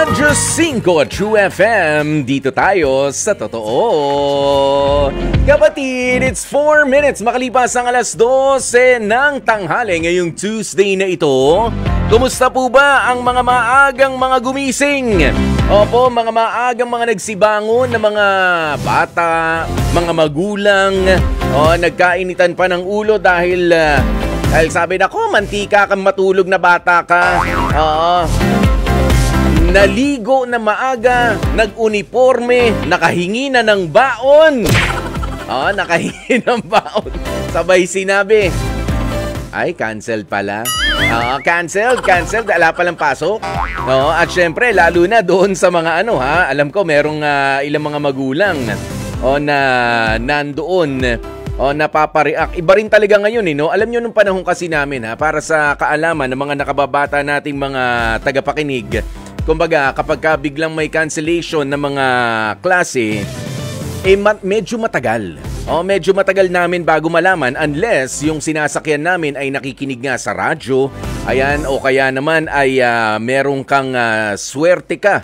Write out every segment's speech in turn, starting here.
Radyo 5 True FM, dito tayo sa totoo. Kapatid, it's 4 minutes makalipas ang alas 12 ng tanghali ngayong Tuesday na ito. Kumusta po ba ang mga maagang mga gumising? Opo, mga maagang mga nagsibangon na mga bata, mga magulang, nagkainitan pa ng ulo dahil sabi na ko, mantika kang matulog na bata ka. Naligo na maaga, nag-uniforme, nakahingi na ng baon. Nakahingi ng baon. Sabay sinabi, ay, canceled pala. Canceled. Wala palang pasok. At syempre, lalo na doon sa mga alam ko, merong ilang mga magulang na nandoon. Napapareact. Iba rin talaga ngayon, no? Alam nyo nung panahon kasi namin, para sa kaalaman ng mga nakababata nating mga tagapakinig, kumbaga, kapag biglang may cancellation ng mga klase, medyo matagal. Medyo matagal namin bago malaman unless yung sinasakyan namin ay nakikinig nga sa radyo. Ayan, o kaya naman ay merong kang swerte ka.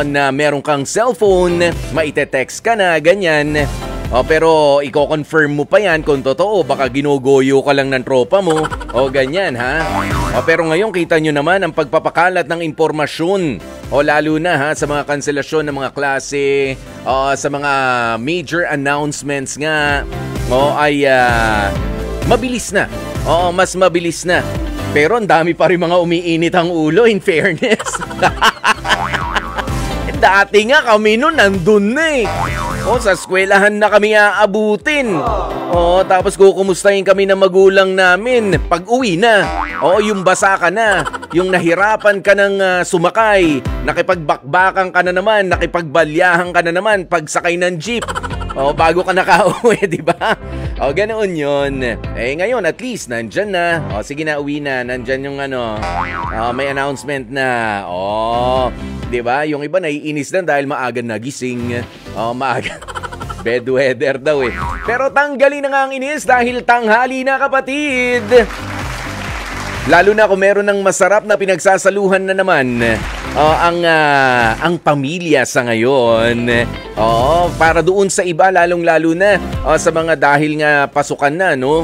Na merong kang cellphone, maite-text ka na, ganyan. Pero i-confirm mo pa yan kung totoo, baka ginugoyo ka lang ng tropa mo. Ganyan, ha? Pero ngayon kita nyo naman ang pagpapakalat ng impormasyon. Lalo na sa mga kanselasyon ng mga klase, sa mga major announcements nga, ay mabilis na. Mas mabilis na. Pero ang dami pa rin mga umiinit ang ulo, in fairness. Dati nga kami nun nandun na sa eskwelahan na kami aabutin. Tapos kukumustahin kami ng magulang namin pag uwi na. Yung basa ka na, yung nahirapan ka ng sumakay, nakipagbakbakan ka na naman, nakipagbalyahan ka na naman pagsakay ng jeep. Bago ka nakauwi, di ba? Ganoon yun. Ngayon, at least, nandyan na. Sige na, uwi na. Nandyan yung may announcement na. Di ba? Yung iba naiinis lang dahil maaga nagising. Maaga. Bedweather daw Pero tanggalin na nga ang inis dahil tanghali na, kapatid. Lalo na kung meron ng masarap na pinagsasaluhan na naman ang pamilya sa ngayon. Para doon sa iba, lalong-lalo na sa mga dahil nga pasukan na, no?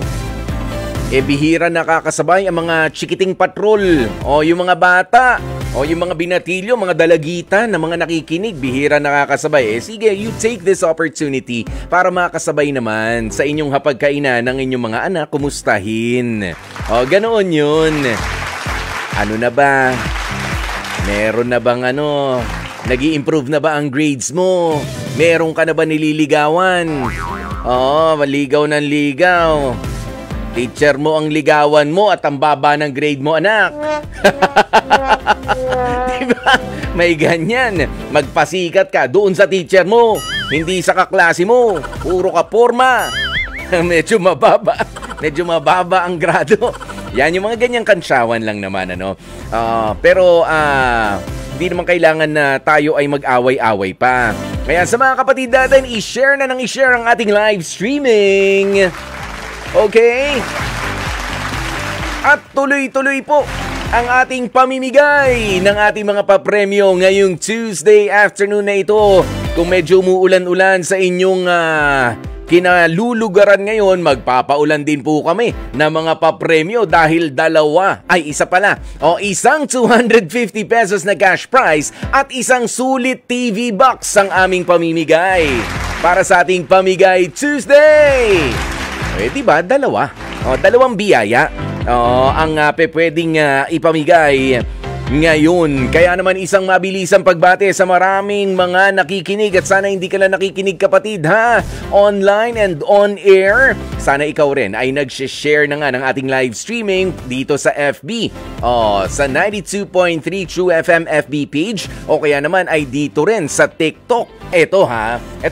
Bihira nakakasabay ang mga chikiting patrol. Yung mga bata. Yung mga binatilyo, mga dalagita na mga nakikinig, bihira nakakasabay. Sige, you take this opportunity para makasabay naman sa inyong hapagkainan ng inyong mga anak, kumustahin. Ganoon yun. Ano na ba? Meron na bang nag-i-improve na ba ang grades mo? Meron ka na ba nililigawan? Maligaw ng ligaw. Teacher mo ang ligawan mo at ang baba ng grade mo, anak. Diba? May ganyan. Magpasikat ka doon sa teacher mo, hindi sa kaklase mo. Puro ka porma. Medyo mababa ang grado. Yan, yung mga ganyang kansyawan lang naman, pero hindi naman kailangan na tayo ay mag-away-away pa. Kaya sa mga kapatid natin, i-share ang ating live streaming. Okay? At tuloy-tuloy po ang ating pamimigay ng ating mga papremyo ngayong Tuesday afternoon na ito. Kung medyo umuulan-ulan sa inyong kinalulugaran ngayon, magpapaulan din po kami ng mga papremyo dahil isa pala. Isang 250 pesos na cash prize at isang sulit TV box ang aming pamimigay para sa ating Pamigay Tuesday. Diba? Dalawang biyaya ang pwedeng ipamigay ngayon. Kaya naman isang mabilisang pagbate sa maraming mga nakikinig at sana hindi ka lang nakikinig, kapatid, ha? Online and on air. Sana ikaw rin ay nag-share na nga ng ating live streaming dito sa FB. Sa 92.3 True FM FB page o kaya naman ay dito rin sa TikTok. Ito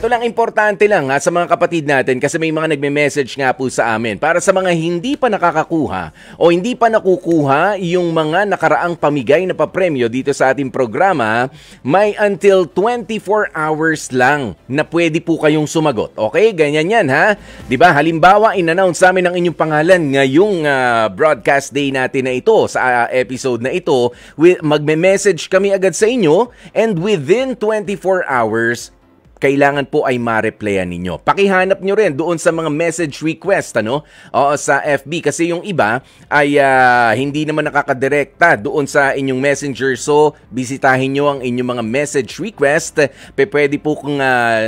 lang, importante lang sa mga kapatid natin kasi may mga nagme-message nga po sa amin. Para sa mga hindi pa nakakakuha o hindi pa nakukuha yung mga nakaraang pamigay na papremyo dito sa ating programa, may until 24 hours lang na pwede po kayong sumagot. Okay? Ganyan yan, ha? Diba? Halimbawa, halimbawa, in-announce namin ang inyong pangalan ngayong broadcast day natin na ito, sa episode na ito, magme-message kami agad sa inyo and within 24 hours, kailangan po ay ma-replyan ninyo. Pakihanap nyo rin doon sa mga message request, sa FB. Kasi yung iba ay hindi naman nakakadirekta doon sa inyong messenger. So, bisitahin nyo ang inyong mga message request. Pwede po kung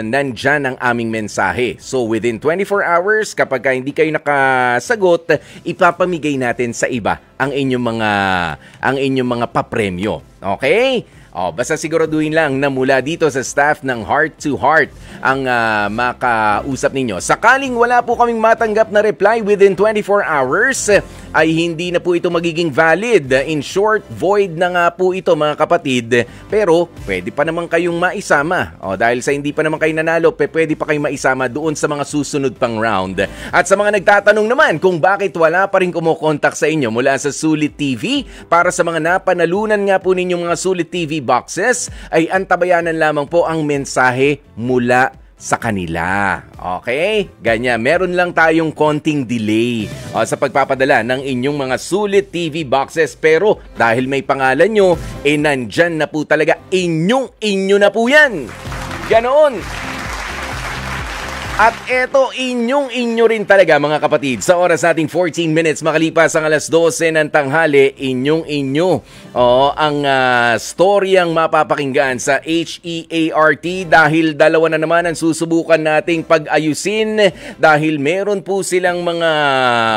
nandyan ang aming mensahe. So, within 24 hours, kapag hindi kayo nakasagot, ipapamigay natin sa iba ang inyong mga papremyo. Okay? Basta siguraduhin lang na mula dito sa staff ng Heart to Heart ang makausap ninyo. Sakaling wala po kaming matanggap na reply within 24 hours, ay hindi na po ito magiging valid. In short, void na nga po ito mga kapatid. Pero pwede pa naman kayong maisama. Dahil sa hindi pa naman kayo nanalo, pwede pa kayong maisama doon sa mga susunod pang round. At sa mga nagtatanong naman kung bakit wala pa rin kumukontak sa inyo mula sa Sulit TV, para sa mga napanalunan nga po ninyong mga Sulit TV boxes, ay antabayanan lamang po ang mensahe mula sa kanila. Okay? Ganyan. Meron lang tayong konting delay sa pagpapadala ng inyong mga Sulit TV boxes. Pero dahil may pangalan nyo, nandyan na po talaga. Inyo na po yan. Ganoon. At eto, inyo rin talaga mga kapatid. Sa oras nating 14 minutes makalipas ang alas 12 ng tanghali, inyo ang storyang mapapakinggan sa HEART dahil dalawa na naman ang susubukan nating pag-ayusin dahil meron po silang mga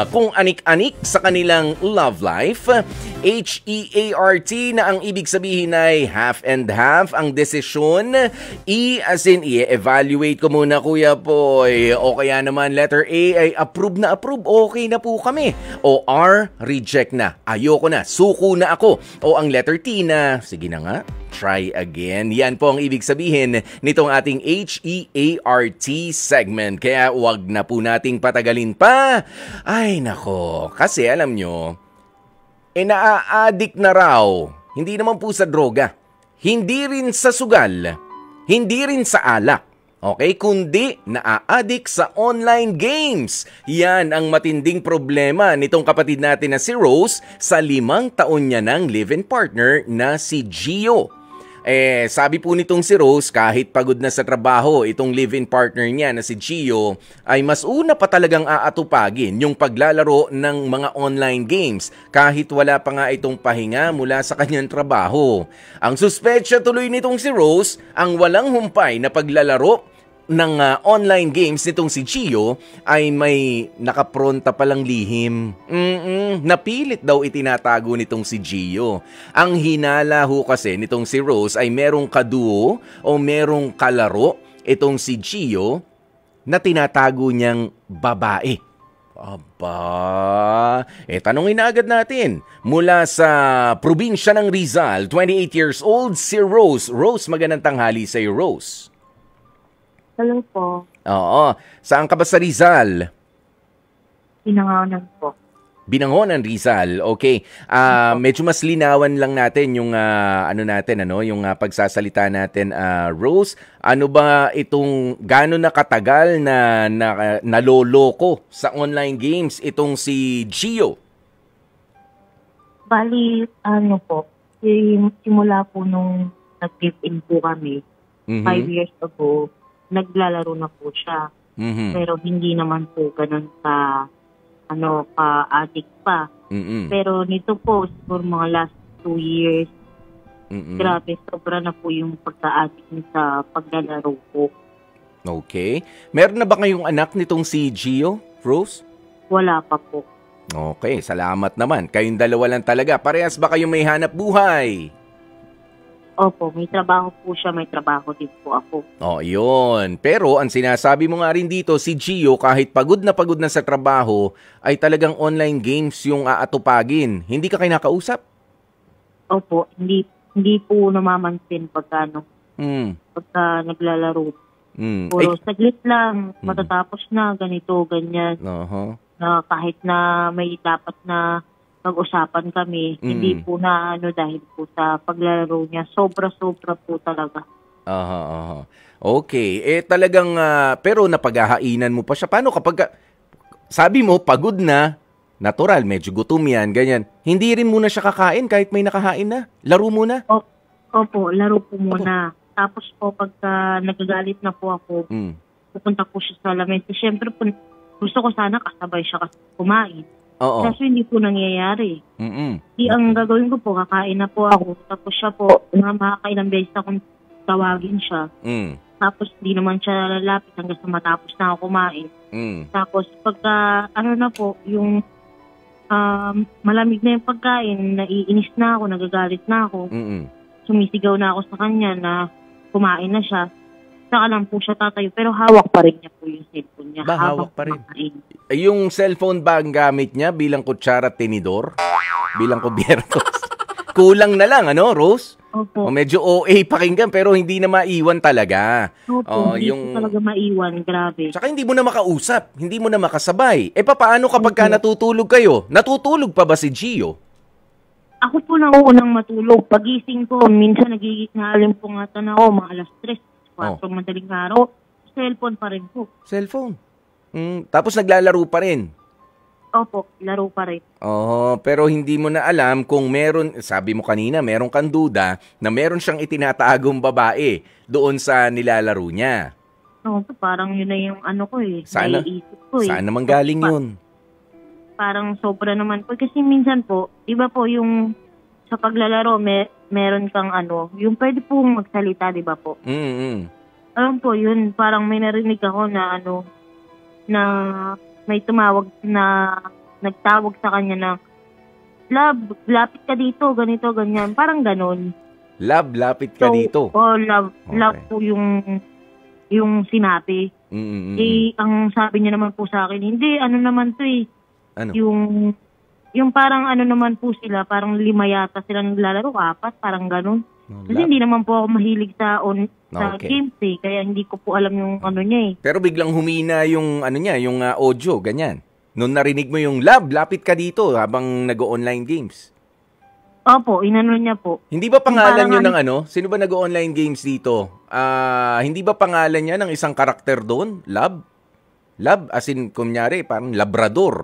kung anik-anik sa kanilang love life. HEART na ang ibig sabihin ay half and half ang desisyon. E as in i-evaluate ko muna kuya po. O kaya naman letter A ay approve na approve, okay na po kami. O R, reject na, ayoko na, suko na ako. O ang letter T na, sige na nga, try again. Yan po ang ibig sabihin nitong ating HEART segment. Kaya wag na po nating patagalin pa. Ay nako, kasi alam nyo, naa-addict na raw. Hindi naman po sa droga, hindi rin sa sugal, hindi rin sa alak. Okay, kundi naa-addict sa online games. Yan ang matinding problema nitong kapatid natin na si Rose sa 5 taon niya ng live-in partner na si Gio. Sabi po nitong si Rose, kahit pagod na sa trabaho, itong live-in partner niya na si Gio, ay mas una pa talagang aatupagin yung paglalaro ng mga online games kahit wala pa nga itong pahinga mula sa kanyang trabaho. Ang suspetsya tuloy nitong si Rose, ang walang humpay na paglalaro ng online games nitong si Gio ay may nakapronta palang lihim. Napilit daw itinatago nitong si Gio. Ang hinala ho kasi nitong si Rose ay merong kaduo o merong kalaro itong si Gio na tinatago niyang babae. Aba, tanongin na agad natin. Mula sa probinsya ng Rizal, 28 years old, si Rose. Rose, magandang tanghali sa iyo, Rose. Hello po. Oo. Saan ka ba sa Rizal? Binangonan po. Binangonan, Rizal. Okay. Medyo mas linawan lang natin yung yung pagsasalita natin, Rose. Ano ba itong gaano na katagal na naloloko sa online games itong si Gio? Bali, simula po nung nag-give-in po kami, 5 years ago, naglalaro na po siya. Pero hindi naman po ganun ka-addict pa. Pero nito po, siguro mga last 2 years, grabe, sobra na po yung pagka-addict niya sa paglalaro po. Okay. Meron na ba kayong anak nitong si Gio, Rose? Wala pa po. Okay, salamat naman. Kayong dalawa lang talaga. Parehas ba kayong may hanap buhay? Opo, may trabaho po siya, may trabaho din po ako. Yun. Pero ang sinasabi mo nga rin dito, si Gio kahit pagod na sa trabaho, ay talagang online games yung aatupagin. Hindi ka kinakausap? Opo, hindi po namamansin pagka naglalaro. Puro saglit lang, matatapos na, ganito, ganyan. Na kahit na may dapat na pag-usapan kami, hindi po na dahil po sa paglalaro niya, sobra-sobra po talaga. Okay, talagang, pero napaghahainan mo pa siya. Paano kapag, sabi mo, pagod na, natural, medyo gutom yan, ganyan. Hindi rin muna siya kakain kahit may nakahain na? Laro muna? Opo, laro po muna. Tapos po, pagka nagagalit na po ako, pupunta po siya sa lamesa. Siyempre po, gusto ko sana kasabay siya kumain. Oo. Kaso hindi po nangyayari. Mm-mm. Ang gagawin ko po, kakain na po ako. Tapos siya po, makakailang beses akong tawagin siya. Tapos di naman siya lalapit hanggang sa matapos na ako kumain. Tapos pagka, na po, yung malamig na yung pagkain, naiinis na ako, nagagalit na ako. Sumisigaw na ako sa kanya na kumain na siya. Saka lang po siya tatayo. Pero hawak pa rin niya po yung cellphone niya. Hawak pa rin. Yung cellphone ba ang gamit niya bilang kutsara at tinidor? Bilang kubyertos? Kulang na lang, Rose? Opo. Medyo OA pakinggan pero hindi na maiwan talaga. Opo, hindi po talaga maiwan. Grabe. Tsaka hindi mo na makausap. Hindi mo na makasabay. Paano kapag ka natutulog kayo? Natutulog pa ba si Gio? Ako po nauunang matulog. Pagising ko, minsan nagigitnalin po nga ako, mga alas 3, 4 madaling araw. Cellphone pa rin po. Cellphone? Tapos naglalaro pa rin? Opo, laro pa rin. Pero hindi mo na alam kung meron, sabi mo kanina, meron kang duda na meron siyang itinatagong babae doon sa nilalaro niya. Parang yun na yung ko Sana, naiisip ko saan naman galing yun? Parang sobra naman po. Kasi minsan po, iba po yung sa paglalaro, meron kang yung pwede pong magsalita, di ba po? Alam po, yun, parang may narinig ako na na may tumawag na nagtawag sa kanya na, "Love, lapit ka dito, ganito, ganyan." Parang ganon. Love, lapit ka dito? Love. Okay. Love po yung sinabi. Ang sabi niya naman po sa akin, hindi, naman to Ano? Yung parang naman po sila, parang 5 yata sila naglalaro, 4, parang ganon. Kasi hindi naman po ako mahilig sa games kaya hindi ko po alam yung niya Pero biglang humina yung niya, yung audio, ganyan. Noon narinig mo yung, "Love, lapit ka dito," habang nag-o-online games. Opo, inano niya po. Hindi ba pangalan yun ng Sino ba nag-o-online games dito? Hindi ba pangalan niya ng isang karakter doon? Love? Love, as in, kunyari, parang Labrador.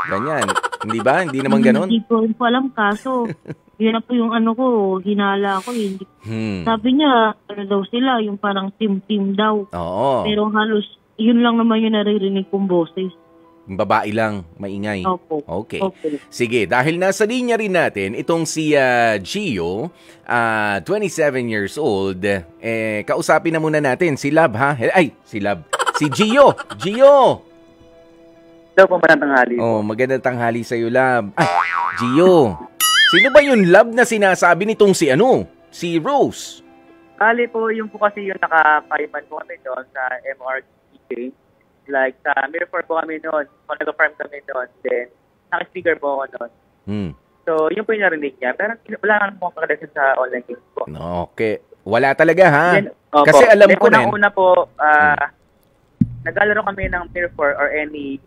Ganyan. Hindi ba? Hindi naman ganon? Hindi ko alam, kaso yun na po yung ko, hinala ko. Sabi niya, daw sila, yung parang team daw. Oo. Pero halos, yun lang naman yung naririnig kong boses. Babae lang, maingay. Opo. Okay. Sige, dahil nasa linya rin natin, itong si Gio, 27 years old, kausapin na muna natin si Love, ha? Si Love. Si Gio! Gio! Hello po, magandang tanghali. Magandang tanghali sa'yo, Love. Gio, sino ba yung Love na sinasabi nitong si Rose? Kali po, yung po kasi yung naka-5-man po kami doon sa MRTK. Like, sa Mirror po kami noon. Kung nag-farm kami noon, then naka-speaker po ako noon. So, yun po yung narinig niya. Pero wala nga po kakalasin sa online games po. Okay. Wala talaga, ha? Then, kasi alam ko na. Una po, naglalaro kami ng Mirror or any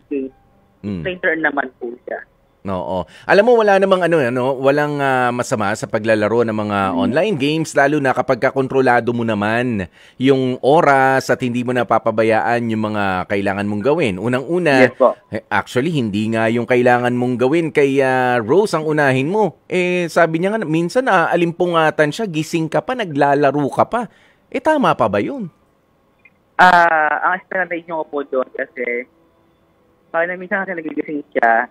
game. Stranger naman po siya. Oo. Alam mo, wala namang walang masama sa paglalaro ng mga online games, lalo na kapag kontrolado mo naman yung oras at hindi mo napapabayaan yung mga kailangan mong gawin. Unang-una, yes po. Actually, hindi nga yung kailangan mong gawin kay Rose ang unahin mo. Sabi niya nga, minsan alimpungatan siya, gising ka pa, naglalaro ka pa. Tama pa ba yun? Ang strategy nyo po doon kasi pag minsan kasi nagigising siya,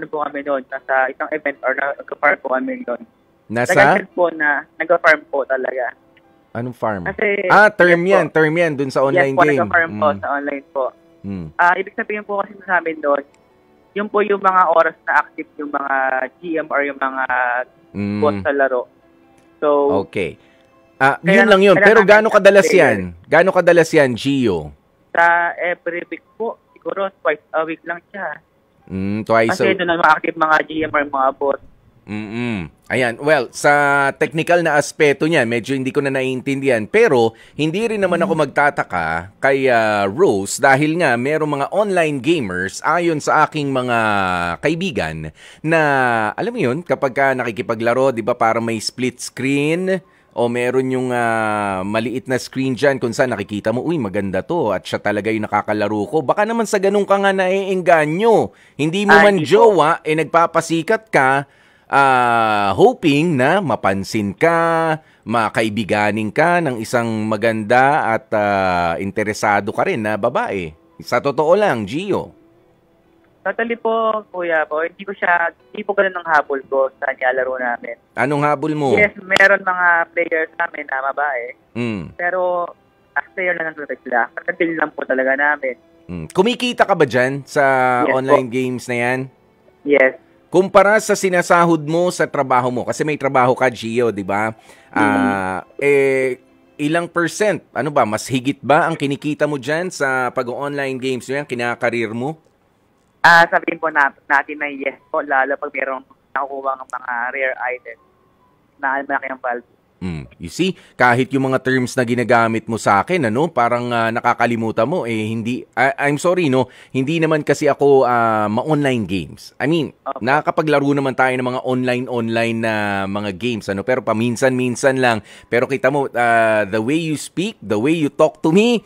po kami doon, nasa isang event or nag-farm po kami doon. Nag-farm po nag-farm po talaga. Anong farm? Kasi, term yan doon sa online game. Yes po, nag-farm po sa online po. Ibig sabihin po kasi sa amin doon, yun po yung mga oras na active yung mga GM or yung mga boss sa laro. So, okay. Yun lang yun. Pero gaano kadalas yan? Gaano kadalas yan, Gio? Sa every week po, siguro twice a week lang siya. Twice Kasi doon na mga-active mga GM or mga boss. Ayan, well, sa technical na aspeto niya, medyo hindi ko na naiintindihan. Pero, hindi rin naman ako magtataka kay Rose dahil nga merong mga online gamers, ayon sa aking mga kaibigan, na, alam mo yun, kapag ka nakikipaglaro, di ba, para may split screen, o meron yung maliit na screen dyan kung saan nakikita mo, uy, maganda to at siya talaga yung nakakalaro ko. Baka naman sa ganun ka nga naiengganyo. Hindi mo man jowa, nagpapasikat ka, hoping na mapansin ka, makaibiganin ka ng isang maganda at interesado ka rin na babae. Sa totoo lang, Gio. Totally po, kuya po. Hindi po ganun ang habol ko sa nilalaro namin. Anong habol mo? Yes, meron mga players namin na babae. Pero as player lang ang sila. Pagkatil lang po talaga namin. Kumikita ka ba dyan sa online games na yan? Yes. Kumpara sa sinasahod mo sa trabaho mo, kasi may trabaho ka, Gio, di ba? Ilang percent, ano ba, mas higit ba ang kinikita mo dyan sa pag-online games mo yan, kinakareer mo? Sabihin po natin na yes po, lalo pag mayroong nakukuha ng mga rare items na malaki ang value. You see, kahit yung mga terms na ginagamit mo sa akin, parang nakakalimutan mo, hindi, I'm sorry, hindi naman kasi ako ma-online games. I mean, nakakapaglaro naman tayo ng mga online na mga games, pero paminsan-minsan lang. Pero kita mo, the way you speak, the way you talk to me,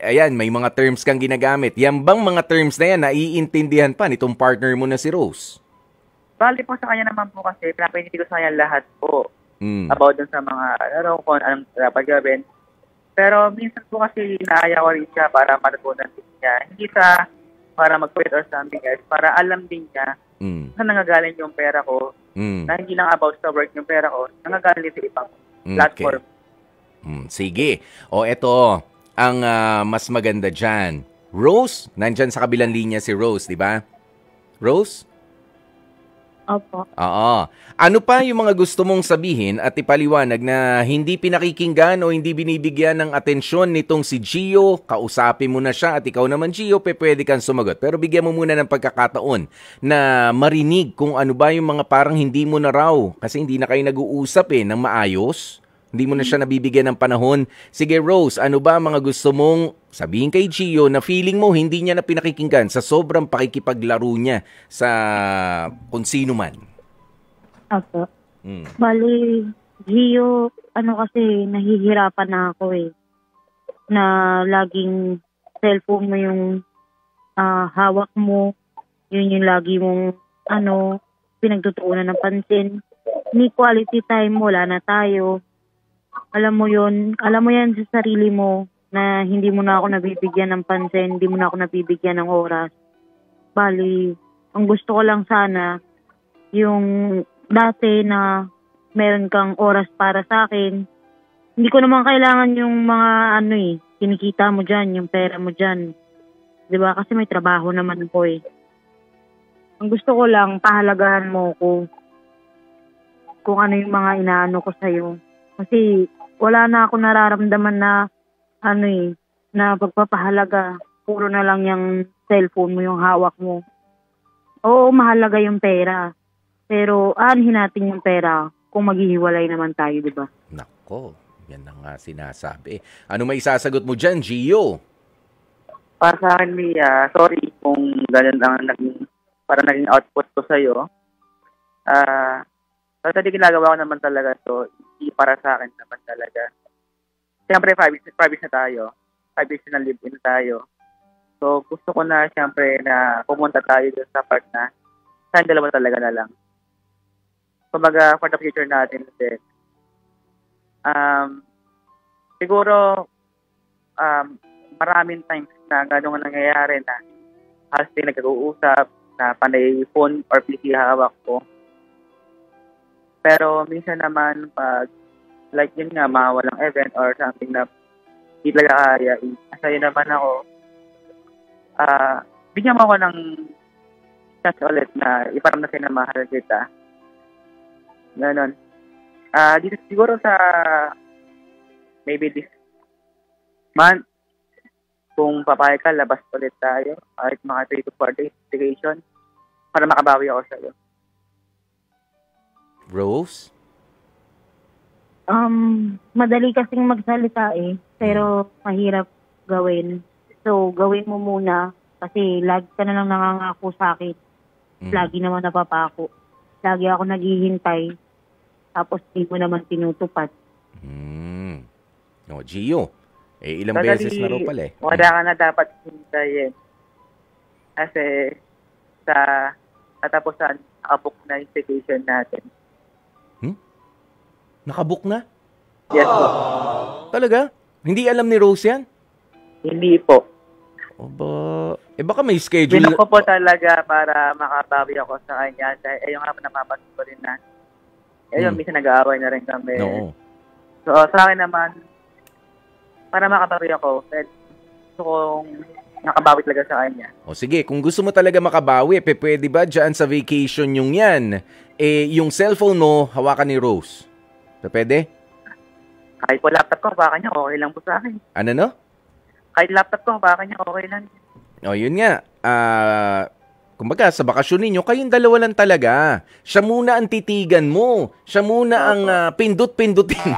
ayan, may mga terms kang ginagamit. Yan bang mga terms na yan, naiintindihan pa nitong partner mo na si Rose? Bali po sa kanya naman po kasi, pinapiniti ko sa kanya lahat po. About dun sa mga kung anong dapat gawin. Pero minsan po kasi naaya ko rin siya para matutunan din niya. Hindi sa para mag-quit or something else. Para alam din niya saan nangagaling yung pera ko. Na hindi lang about sa work yung pera ko. Nangagaling sa ibang platform. Sige. Eto, ang mas maganda dyan. Rose, nandyan sa kabilang linya si Rose, di ba? Rose? Opo. Oo. Ano pa yung mga gusto mong sabihin at ipaliwanag na hindi pinakikinggan o hindi binibigyan ng atensyon nitong si Gio? Kausapin mo na siya at ikaw naman, Gio, pwede kang sumagot. Pero bigyan mo muna ng pagkakataon na marinig kung ano ba yung mga parang hindi mo na raw kasi hindi na kayo nag-uusap ng maayos. Hindi mo na siya nabibigyan ng panahon. Sige, Rose, ano ba mga gusto mong sabihin kay Gio na feeling mo hindi niya na pinakikinggan sa sobrang pakikipaglaro niya sa kung sino man? Opo. Bali, Gio, kasi nahihirapan na ako na laging cellphone mo yung hawak mo. Yun yung lagi mong pinagtutuunan ng pansin. Ni quality time, wala na tayo. Alam mo yan sa sarili mo na hindi mo na ako nabibigyan ng pansin, hindi mo na ako nabibigyan ng oras. Bali, ang gusto ko lang sana, yung dati na meron kang oras para sa akin, hindi ko naman kailangan yung mga kinikita mo dyan, yung pera mo dyan. Diba? Kasi may trabaho naman ko Ang gusto ko lang, pahalagahan mo ko kung ano yung mga inaano ko sa'yo. Kasi wala na ako nararamdaman na na pagpapahalaga. Puro na lang yung cellphone mo, yung hawak mo. Oo, mahalaga yung pera. Pero aanhin natin yung pera kung maghihiwalay naman tayo, di ba? Nako, yan na nga sinasabi. Ano may isasagot mo dyan, Gio? Para sa akin, Mia, sorry kung ganun ang naging output ko sa'yo. Kasi ginagawa ko naman talaga to, hindi para sa akin naman talaga. Siyempre, 5 years na tayo. 5 years na live-in tayo. So, gusto ko na siyempre na pumunta tayo dun sa part na sa dalawa talaga na lang. Kumbaga, for the future natin din. Siguro, maraming times na gano'n nangyayari na halos din nag-uusap na panay phone or PC hawak ko. Pero minsan naman pag like yun nga, mawalang event or something na hindi talaga kaya, asaya naman ako. Bigyan mo ako ng chance ulit na iparamdasin na mahal kita. Ganon. Dito siguro sa maybe this month, kung papayag ka, labas ulit tayo. Kahit mga 3 to 4 days vacation para makabawi ako sa'yo. Rose? Madali kasing magsalita pero mahirap gawin. So, gawin mo muna kasi lagi ka na lang nangangako sa akin. Lagi naman napapako. Lagi ako naghihintay. tapos di mo naman tinutupad. No, Gio. Ilang beses na raw pala eh. Wala ka na dapat hintayin. Kasi sa katapusan, nakabook na yung vacation natin. Nakabook na? Yes po. Talaga? Hindi alam ni Rose yan? Hindi po. Baka may schedule. Bilang ko po talaga para makabawi ako sa kanya. Yung nga po napapansin ko rin na minsan nag-aaway na rin kami. No. So, sa akin naman, para makabawi ako, gusto kong nakabawi talaga sa kanya. Sige, kung gusto mo talaga makabawi, pwede ba dyan sa vacation yung yan? Yung cellphone mo, hawakan ni Rose. Pwede? Kahit po laptop ko, hawakan niya, okay lang po sa akin. Ano no? Kahit laptop ko, hawakan niya, okay lang. Yun nga. Kumbaga, sa bakasyon ninyo, kayong dalawa lang talaga. Siya muna ang titigan mo. Siya muna ang pindot-pindutin mo.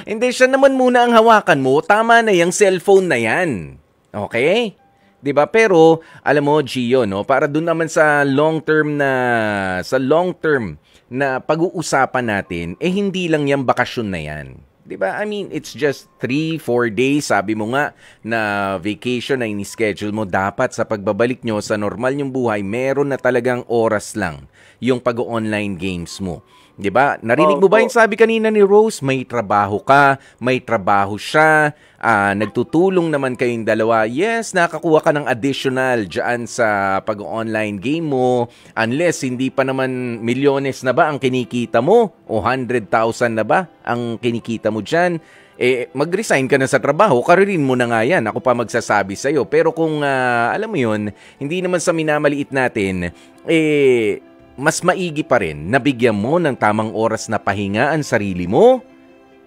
Hindi, siya naman muna ang hawakan mo. Tama na yung cellphone na yan. Okay? 'Di ba? Pero, alam mo, Gio, no? Para doon naman sa long term na pag-uusapan natin, hindi lang yung bakasyon na yan. Diba? I mean, it's just 3-4 days. Sabi mo nga na vacation na ini-schedule mo. Dapat sa pagbabalik nyo sa normal yung buhay, meron na talagang oras lang yung pag-online games mo. Diba? Narinig mo ba yung sabi kanina ni Rose? May trabaho ka, may trabaho siya, nagtutulong naman kayong dalawa. Yes, nakakuha ka ng additional dyan sa pag-online game mo. Unless hindi pa naman milyones na ba ang kinikita mo? O 100,000 na ba ang kinikita mo dyan? Mag-resign ka na sa trabaho, karirin mo na nga yan. Ako pa magsasabi sa'yo. Pero kung, alam mo yun, hindi naman sa minamaliit natin, mas maigi pa rin na bigyan mo ng tamang oras na pahinga ang sarili mo.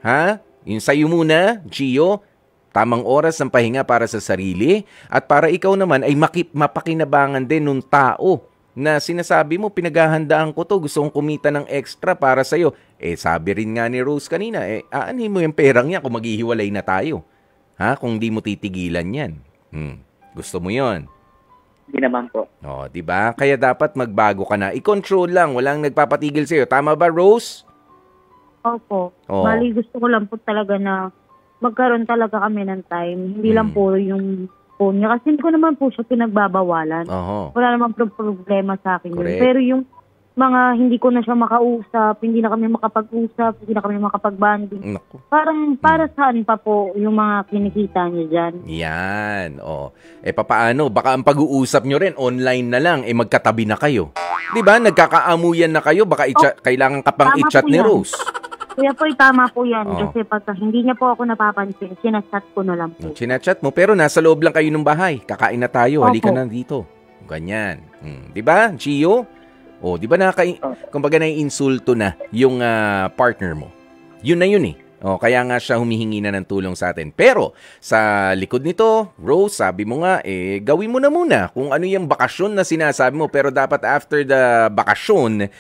Ha? Yung sa'yo muna, Gio, tamang oras ng pahinga para sa sarili at para ikaw naman ay mapakinabangan din ng tao na sinasabi mo, pinaghahandaan ko to, gusto kong kumita ng extra para sa'yo. Sabi rin nga ni Rose kanina, aanhin mo yung perang yan kung maghihiwalay na tayo. Ha? Kung di mo titigilan yan. Gusto mo yon? Hindi naman po. Diba? Kaya dapat magbago ka na. I-control lang. Walang nagpapatigil sa'yo. Tama ba, Rose? Opo. Bali, gusto ko lang po talaga na magkaroon talaga kami ng time. Hindi lang po yung phone niya. Kasi hindi ko naman po siya pinagbabawalan. Wala naman problema sa akin yun. Pero yung mga hindi ko na siya makausap, hindi na kami makapag-usap, hindi na kami makapag-banding. Parang para saan pa po yung mga kinikita niya dyan? Yan. Papaano? Baka ang pag-uusap nyo rin online na lang, magkatabi na kayo. Diba? Nagkakaamuyan na kayo, baka kailangan ka pang i-chat ni Rose. Kaya po, tama po yan. Kasi pagka hindi niya po ako napapansin, sinachat ko na lang po. Sinachat mo, pero nasa loob lang kayo ng bahay. Kakain na tayo, halika na dito. Ganyan. Diba, Gio? Di ba kumbaga naiinsulto na yung partner mo? Yun na yun eh. Kaya nga siya humihingi na ng tulong sa atin. Pero sa likod nito, Rose, sabi mo nga, gawin mo na muna kung ano yung bakasyon na sinasabi mo. Pero dapat after the bakasyon,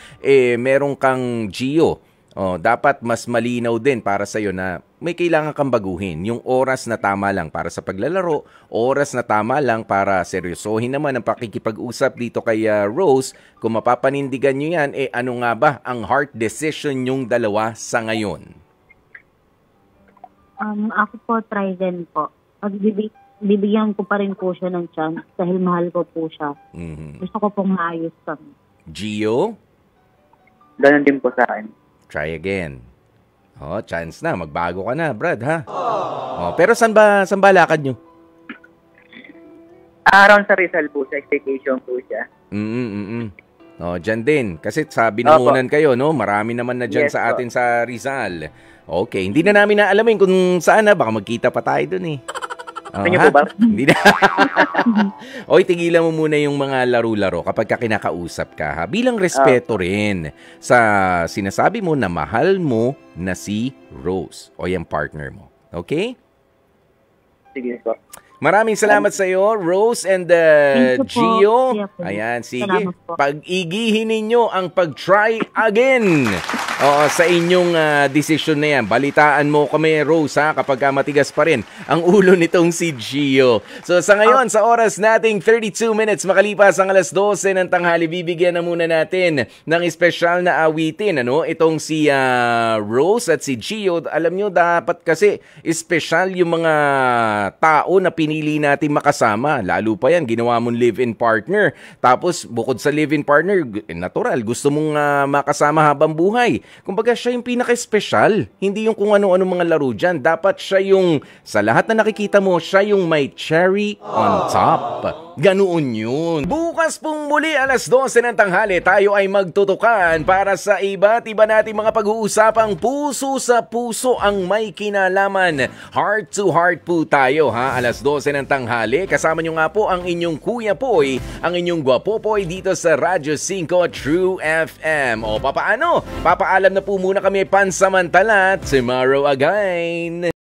meron kang Gio. Dapat mas malinaw din para sa'yo na may kailangan kang baguhin. Yung oras na tama lang para sa paglalaro, oras na tama lang para seryosohin naman ang pakikipag-usap dito kay Rose. Kung mapapanindigan nyo yan, ano nga ba ang heart decision yung dalawa sa ngayon? Ako po, try din po. Bibigyan ko pa rin po siya ng chance dahil mahal ko po siya. Gusto ko pong maayos kami. Gio? Ganon din po sa akin. Try again. Chance na. Magbago ka na, Brad, ha? Pero saan ba lakad nyo? Around sa Rizal po, sa vacation po siya. Dyan din. Kasi sabi na unan kayo, no? Marami naman na dyan sa atin sa Rizal. Okay. Hindi na namin naalamin kung saan na. Baka magkita pa tayo dun eh. Po ba? Hindi na. Tigilan mo muna yung mga laro-laro kapag kinakausap ka. Ha? Bilang respeto rin sa sinasabi mo na mahal mo na si Rose o yung partner mo. Okay? Sige po. Maraming salamat sa iyo, Rose and Gio. Ayan, sige. Pag-igihin ninyo ang pag-try again. Sa inyong desisyon na yan. Balitaan mo kami, Rose, ha, kapag matigas pa rin ang ulo nitong si Gio. So sa ngayon, sa oras nating 32 minutes makalipas ang 12:00 ng tanghali, bibigyan na muna natin ng espesyal na awitin. Itong si Rose at si Gio. Alam nyo, dapat kasi espesyal yung mga tao na pinili natin makasama. Lalo pa yan, ginawa mong live-in partner. Tapos, bukod sa live-in partner, natural, gusto mong makasama habang buhay. Kumbaga, siya yung pinaka-espesyal. Hindi yung kung ano-ano mga laro dyan. Dapat siya yung, sa lahat na nakikita mo, siya yung may cherry on top. Ganoon yun. Bukas pong muli 12:00 ng tanghali, tayo ay magtutukan para sa iba't iba nating mga pag-uusapang puso sa puso ang may kinalaman. Heart to heart po tayo, ha? 12:00 ng tanghali. Kasama nyo nga po ang inyong Kuya Poy, ang inyong Gwapopoy dito sa Radyo 5 True FM. O papaano? Papaalam na po muna kami pansamantala. Tomorrow again.